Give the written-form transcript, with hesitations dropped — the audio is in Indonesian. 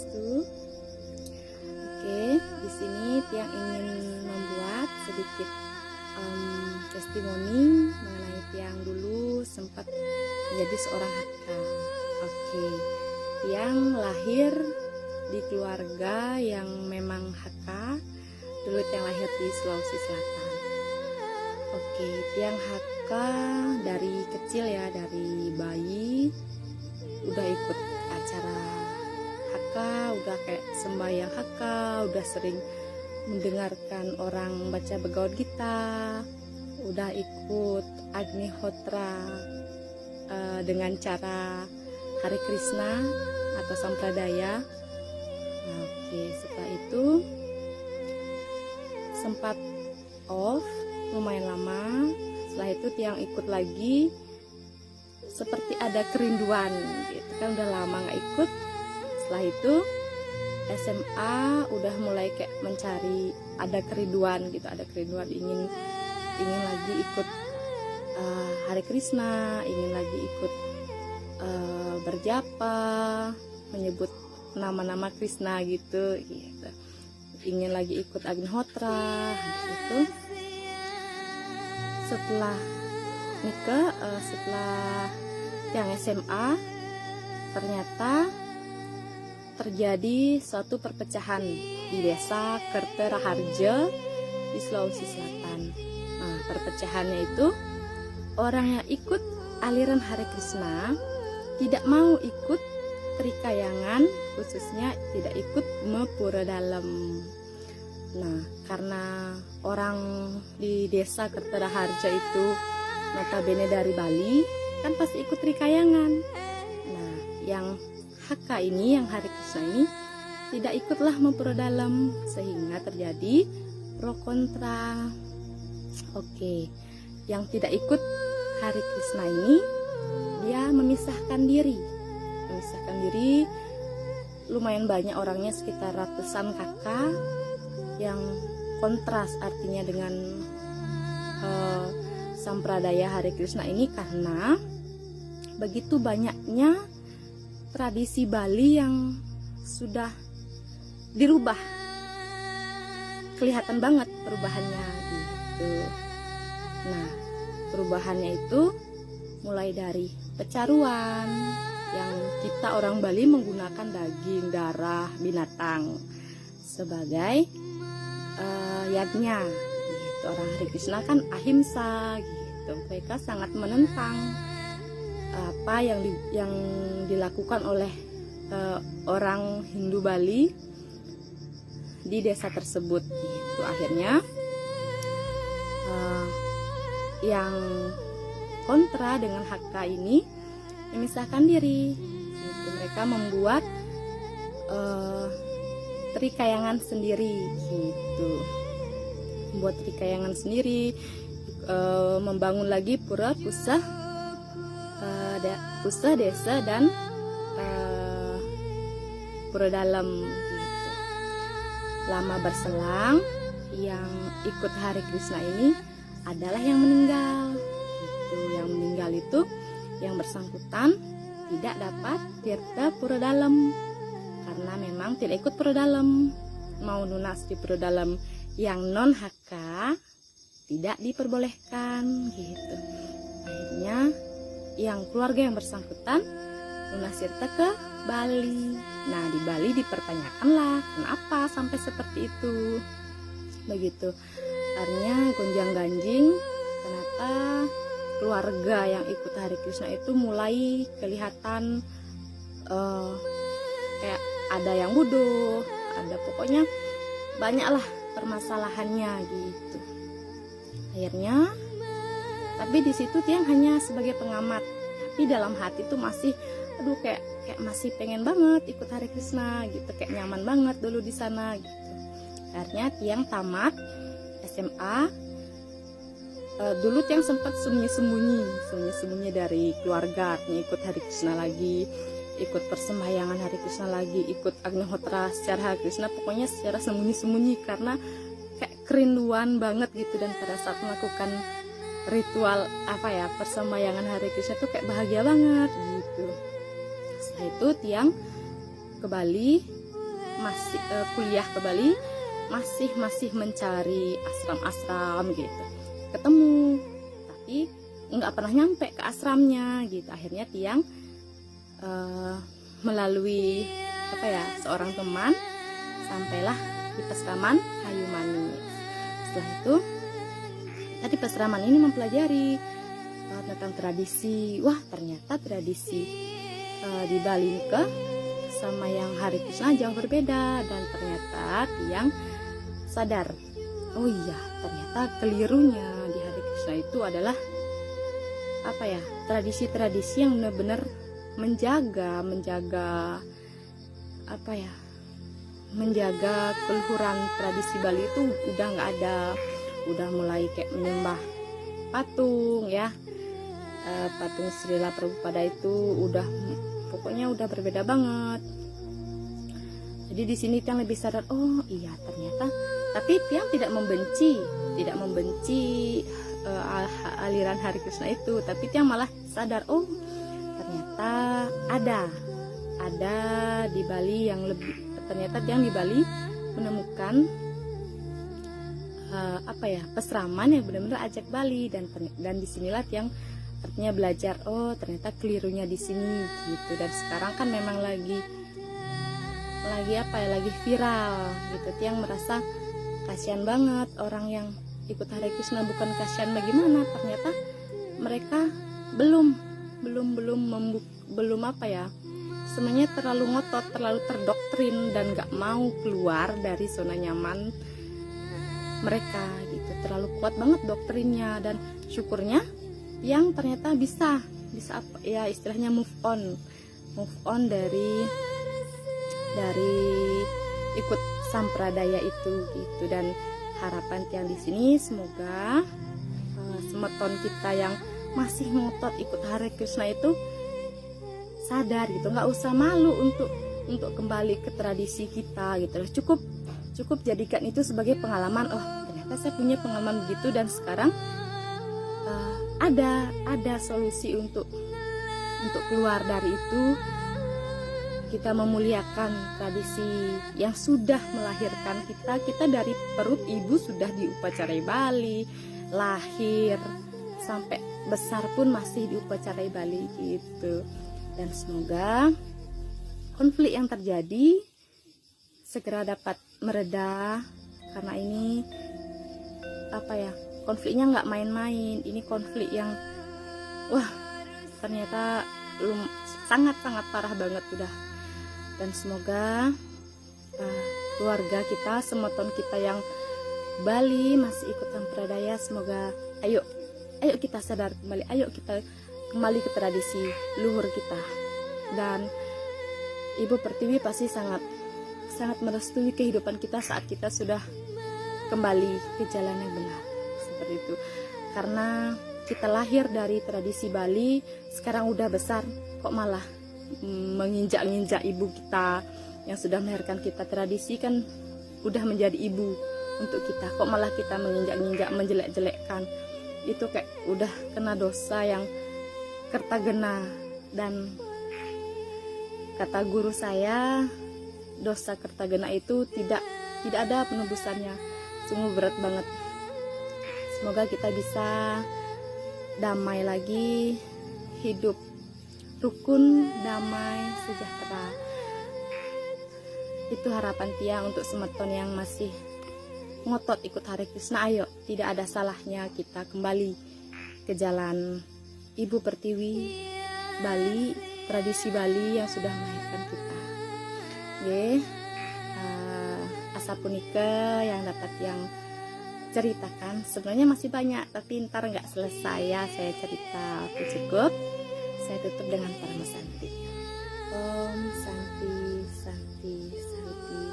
Swastiastu. Oke, di sini Tiang ingin membuat sedikit testimoni mengenai Tiang dulu sempat menjadi seorang haka. Oke, Tiang lahir di keluarga yang memang haka. Dulu Tiang lahir di Sulawesi Selatan. Oke, Tiang haka dari kecil ya, dari bayi udah ikut acara haka, udah kayak sembahyang haka, udah sering mendengarkan orang baca Bhagavad Gita, udah ikut Agnihotra dengan cara Hare Krishna atau Sampradaya. Nah, oke, setelah itu sempat off lumayan lama. Setelah itu Tiang ikut lagi, seperti ada kerinduan gitu kan, udah lama nggak ikut. Setelah itu SMA udah mulai kayak mencari, ada kerinduan gitu, ada kerinduan ingin lagi ikut Hare Krishna, ingin lagi ikut berjapa, menyebut nama-nama Krishna gitu. Ingin lagi ikut Agnihotra. Habis itu setelah nikah, setelah yang SMA, ternyata terjadi suatu perpecahan di desa Kerteraharja di Sulawesi Selatan. Nah, perpecahannya itu orang yang ikut aliran Hare Krishna tidak mau ikut Trikayangan, khususnya tidak ikut Mapura Dalam. Nah, karena orang di desa Kerteraharja itu notabene dari Bali, kan pasti ikut Trikayangan. Nah, yang haka ini, yang Hare Krishna ini tidak ikutlah Mapura Dalam, sehingga terjadi pro kontra. Oke, yang tidak ikut Hare Krishna ini dia memisahkan diri. Lumayan banyak orangnya, sekitar ratusan kakak yang kontras artinya dengan Sampradaya Hare Krishna ini, karena begitu banyaknya tradisi Bali yang sudah dirubah. Kelihatan banget perubahannya gitu. Nah, perubahannya itu mulai dari pecaruan, yang kita orang Bali menggunakan daging, darah binatang sebagai yagnya gitu. Orang Hare Krishna kan ahimsa gitu. Mereka sangat menentang apa yang dilakukan oleh orang Hindu Bali di desa tersebut gitu. Akhirnya yang kontra dengan haka ini memisahkan diri gitu. Mereka membuat Trikayangan sendiri gitu, membuat Trikayangan sendiri, membangun lagi pura pusah desa dan Pura Dalam gitu. Lama berselang, yang ikut Hare Krishna ini adalah yang meninggal gitu. Yang meninggal itu yang bersangkutan tidak dapat tirta Pura Dalam, karena memang tidak ikut Pura Dalam. Mau lunas di Pura Dalam yang non haka tidak diperbolehkan gitu. Akhirnya yang keluarga yang bersangkutan lunas tirta ke Bali. Nah, di Bali dipertanyakanlah kenapa sampai seperti itu. Begitu. Akhirnya gonjang-ganjing, ternyata keluarga yang ikut Hare Krishna itu mulai kelihatan kayak ada yang bodoh, ada pokoknya banyaklah permasalahannya gitu. Akhirnya, tapi di situ Tiang hanya sebagai pengamat, tapi dalam hati tuh masih, aduh kayak masih pengen banget ikut Hare Krishna gitu, kayak nyaman banget dulu di sana gitu. Akhirnya Tiang tamat SMA. Dulu Tiang sempat sembunyi dari keluarga, artinya ikut Hare Krishna lagi, ikut persembahyangan Hare Krishna lagi, ikut Agnihotra secara Hare Krishna, pokoknya secara sembunyi-sembunyi karena kayak kerinduan banget gitu. Dan pada saat melakukan ritual persembahyangan Hare Krishna tuh kayak bahagia banget gitu. Setelah itu Tiang ke Bali masih kuliah ke Bali, masih mencari asram-asram gitu. Ketemu, tapi nggak pernah nyampe ke asramnya gitu. Akhirnya Tiang melalui seorang teman sampailah di Pesraman Kayu Manis. Setelah itu tadi Pesraman ini mempelajari tentang tradisi. Wah, ternyata tradisi di Bali ke sama yang Hare Krishna jauh berbeda, dan ternyata Tiang sadar, oh iya, ternyata kelirunya di Hare Krishna itu adalah tradisi-tradisi yang benar-benar menjaga keluhuran tradisi Bali itu udah nggak ada, udah mulai kayak menyembah patung ya, patung Srila Prabhupada itu pokoknya udah berbeda banget. Jadi di sini Tiang lebih sadar, oh iya ternyata, tapi Tiang tidak membenci aliran Hare Krishna itu, tapi Tiang malah sadar, oh ternyata ada di Bali yang lebih, ternyata Tiang di Bali menemukan pesraman yang benar-benar ajak Bali, dan disinilah Tiang artinya belajar, oh ternyata kelirunya di sini gitu. Dan sekarang kan memang lagi viral gitu. Tiang merasa kasihan banget orang yang ikut Hare Krishna, bukan kasihan bagaimana, ternyata mereka belum semuanya terlalu ngotot, terlalu terdoktrin, dan gak mau keluar dari zona nyaman mereka gitu. Terlalu kuat banget doktrinnya, dan syukurnya yang ternyata bisa istilahnya move on dari ikut sampradaya itu gitu. Dan harapan Tiang di sini semoga semeton kita yang masih ngotot ikut Hare Krishna itu sadar gitu, nggak usah malu untuk kembali ke tradisi kita gitu. Cukup jadikan itu sebagai pengalaman. Oh ternyata saya punya pengalaman begitu, dan sekarang ada solusi untuk keluar dari itu. Kita memuliakan tradisi yang sudah melahirkan kita dari perut ibu sudah diupacarai Bali, lahir sampai besar pun masih diupacarai Bali gitu. Dan semoga konflik yang terjadi segera dapat mereda, karena ini konfliknya nggak main-main. Ini konflik yang ternyata sangat-sangat parah banget udah. Dan semoga keluarga kita, semeton kita yang Bali masih ikut sampradaya, semoga ayo kita sadar kembali, ayo kita kembali ke tradisi luhur kita. Dan Ibu Pertiwi pasti sangat merestui kehidupan kita saat kita sudah kembali ke jalan yang benar seperti itu. Karena kita lahir dari tradisi Bali, sekarang udah besar kok malah menginjak-injak ibu kita yang sudah melahirkan kita. Tradisi kan udah menjadi ibu untuk kita, kok malah kita menginjak-injak, menjelek-jelekkan. Itu kayak udah kena dosa yang kertagena. Dan kata guru saya, dosa kertagena itu tidak ada penebusannya, sungguh berat banget. Semoga kita bisa damai lagi, hidup rukun, damai, sejahtera. Itu harapan Tiang untuk semeton yang masih ngotot ikut Hare Krishna. Ayo, tidak ada salahnya kita kembali ke jalan Ibu Pertiwi Bali, tradisi Bali yang sudah melahirkan kita. Asapunika yang dapat yang ceritakan, sebenarnya masih banyak, tapi ntar nggak selesai ya saya cerita. Oke, cukup. Saya tutup dengan Parama Santi. Om Santi, Santi, Santi.